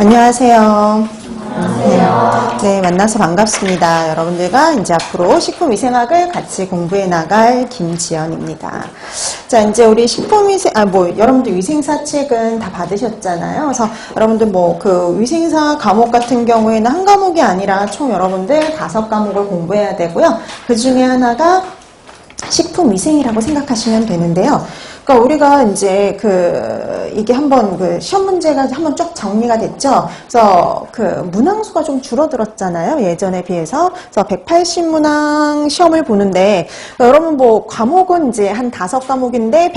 안녕하세요. 네, 만나서 반갑습니다. 여러분들과 이제 앞으로 식품위생학을 같이 공부해 나갈 김지연입니다. 자, 이제 우리 식품위생, 여러분들 위생사 책은 다 받으셨잖아요. 그래서 여러분들 그 위생사 과목 같은 경우에는 한 과목이 아니라 총 여러분들 5과목을 공부해야 되고요. 그 중에 하나가 식품위생이라고 생각하시면 되는데요. 그러니까 우리가 이제 이게 한번 시험 문제가 한번 쭉 정리가 됐죠. 그래서 문항수가 좀 줄어들었잖아요. 예전에 비해서. 그래서 180문항 시험을 보는데, 여러분 과목은 이제 한 5과목인데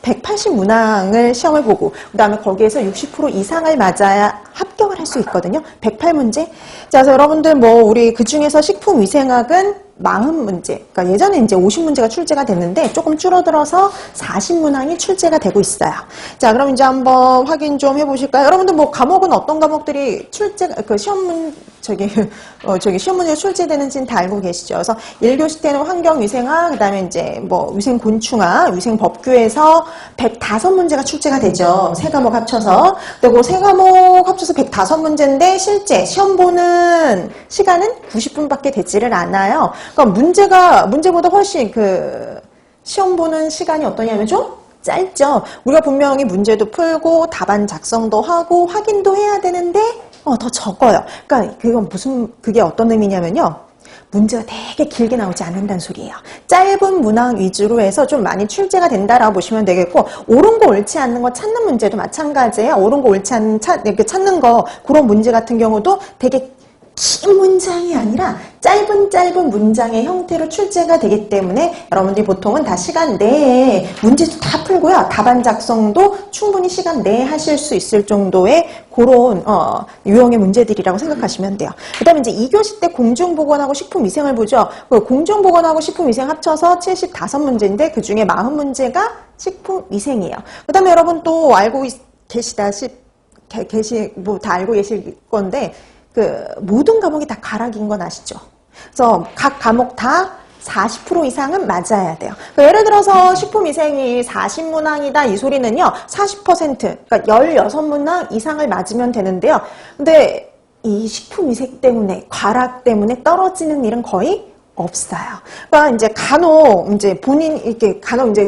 180문항을 시험을 보고, 그 다음에 거기에서 60% 이상을 맞아야 합격을 할 수 있거든요. 108문제. 자, 그래서 여러분들 우리 그 중에서 식품위생학은 40문제, 그러니까 예전에 이제 50문제가 출제가 됐는데 조금 줄어들어서 40문항이 출제가 되고 있어요. 자, 그럼 이제 한번 확인 좀 해보실까요? 여러분들 과목은 어떤 과목들이 시험 문제가 출제되는지는 다 알고 계시죠? 그래서 1교시 때는 환경위생학, 그 다음에 이제 위생곤충학, 위생법규에서 105문제가 출제가 되죠. 3과목 합쳐서. 그리고 3과목 합쳐서 105문제인데 실제 시험 보는 시간은 90분밖에 되지를 않아요. 그러니까 문제보다 훨씬 시험 보는 시간이 어떠냐면 좀 짧죠. 우리가 분명히 문제도 풀고 답안 작성도 하고 확인도 해야 되는데 더 적어요. 그러니까 그게 어떤 의미냐면요. 문제가 되게 길게 나오지 않는다는 소리예요. 짧은 문항 위주로 해서 좀 많이 출제가 된다라고 보시면 되겠고, 옳은 거 옳지 않는 거 찾는 문제도 마찬가지예요. 옳은 거 옳지 않는 이렇게 찾는 거, 그런 문제 같은 경우도 되게 긴 문장이 아니라 짧은 문장의 형태로 출제가 되기 때문에 여러분들이 보통은 다 시간 내에 문제도 다 풀고요. 답안 작성도 충분히 시간 내에 하실 수 있을 정도의 그런 유형의 문제들이라고 생각하시면 돼요. 그 다음에 이제 2교시 때 공중보건하고 식품위생을 보죠. 공중보건하고 식품위생 합쳐서 75문제인데 그 중에 40문제가 식품위생이에요. 그 다음에 여러분 또 알고 계시다시피 다 알고 계실 건데 모든 과목이 다 가락인 건 아시죠? 그래서 각 과목 다 40% 이상은 맞아야 돼요. 예를 들어서 식품위생이 40문항이다 이 소리는요, 40%, 그러니까 16문항 이상을 맞으면 되는데요. 근데 이 식품위생 때문에, 과락 때문에 떨어지는 일은 거의 없어요. 그러니까 이제 간혹 이제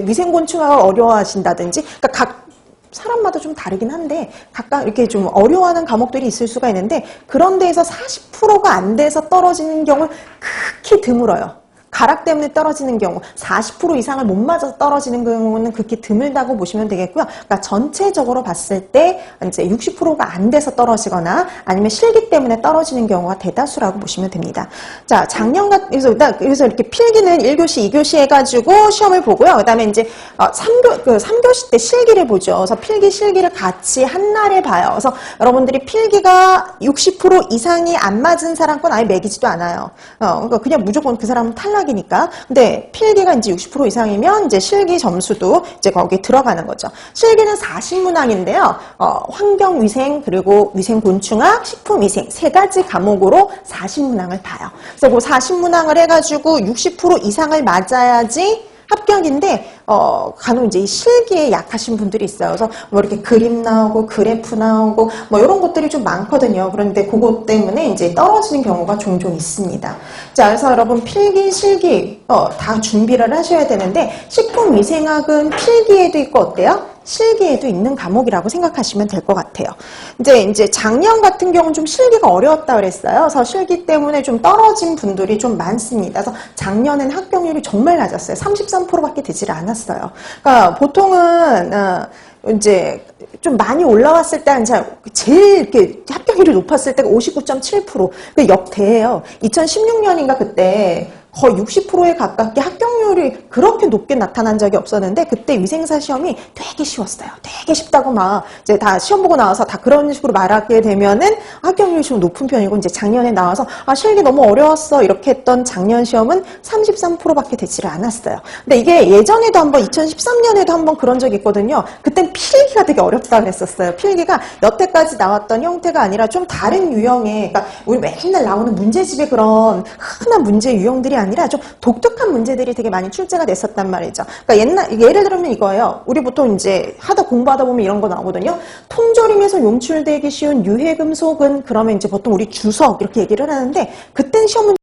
위생곤충학을 어려워하신다든지, 그러니까 각 사람마다 좀 다르긴 한데 각각 이렇게 좀 어려워하는 과목들이 있을 수가 있는데, 그런 데에서 40%가 안 돼서 떨어지는 경우 극히 드물어요. 가락 때문에 떨어지는 경우, 40% 이상을 못 맞아서 떨어지는 경우는 극히 드물다고 보시면 되겠고요. 그러니까 전체적으로 봤을 때 이제 60%가 안 돼서 떨어지거나 아니면 실기 때문에 떨어지는 경우가 대다수라고 보시면 됩니다. 자, 그래서 이렇게 필기는 1교시, 2교시 해가지고 시험을 보고요. 그 다음에 이제 3교시 때 실기를 보죠. 그래서 필기, 실기를 같이 한날에 봐요. 그래서 여러분들이 필기가 60% 이상이 안 맞은 사람 건 아예 매기지도 않아요. 그러니까 그냥 무조건 그 사람은 탈락이니까. 근데 필기가 이제 60% 이상이면 이제 실기 점수도 이제 거기에 들어가는 거죠. 실기는 40문항인데요. 환경위생, 그리고 위생곤충학, 식품위생 3가지 과목으로 40문항을 봐요. 그래서 그 40문항을 해가지고 60% 이상을 맞아야지 합격인데, 간혹 이제 이 실기에 약하신 분들이 있어요. 그래서 이렇게 그림 나오고, 그래프 나오고, 이런 것들이 좀 많거든요. 그런데 그것 때문에 이제 떨어지는 경우가 종종 있습니다. 자, 그래서 여러분 필기, 실기, 다 준비를 하셔야 되는데, 식품위생학은 필기에도 있고 어때요? 실기에도 있는 과목이라고 생각하시면 될 것 같아요. 이제 작년 같은 경우는 좀 실기가 어려웠다 그랬어요. 그래서 실기 때문에 좀 떨어진 분들이 좀 많습니다. 그래서 작년엔 합격률이 정말 낮았어요. 33%밖에 되질 않았어요. 그러니까 보통은 이제 좀 많이 올라왔을 때는 제일 이렇게 합격률이 높았을 때가 59.7%. 그 역대예요. 2016년인가 그때 거의 60%에 가깝게 합격률이 그렇게 높게 나타난 적이 없었는데, 그때 위생사 시험이 되게 쉬웠어요. 되게 쉽다고 이제 다 시험 보고 나와서 다 그런 식으로 말하게 되면은 합격률이 좀 높은 편이고, 이제 작년에 나와서 실기 너무 어려웠어 이렇게 했던 작년 시험은 33%밖에 되지를 않았어요. 근데 이게 예전에도 한번 2013년에도 한번 그런 적이 있거든요. 그땐 필기가 되게 어렵다 그랬었어요. 필기가 여태까지 나왔던 형태가 아니라 좀 다른 유형의, 그러니까 우리 맨날 나오는 문제집의 그런 흔한 문제 유형들이 아니라 좀 독특한 문제들이 되게 많이 출제가 됐었단 말이죠. 그러니까 예를 들면 이거예요. 우리 보통 이제 공부하다 보면 이런 거 나오거든요. 통조림에서 용출되기 쉬운 유해금속은 그러면 이제 보통 우리 주석 이렇게 얘기를 하는데 그땐 시험 문제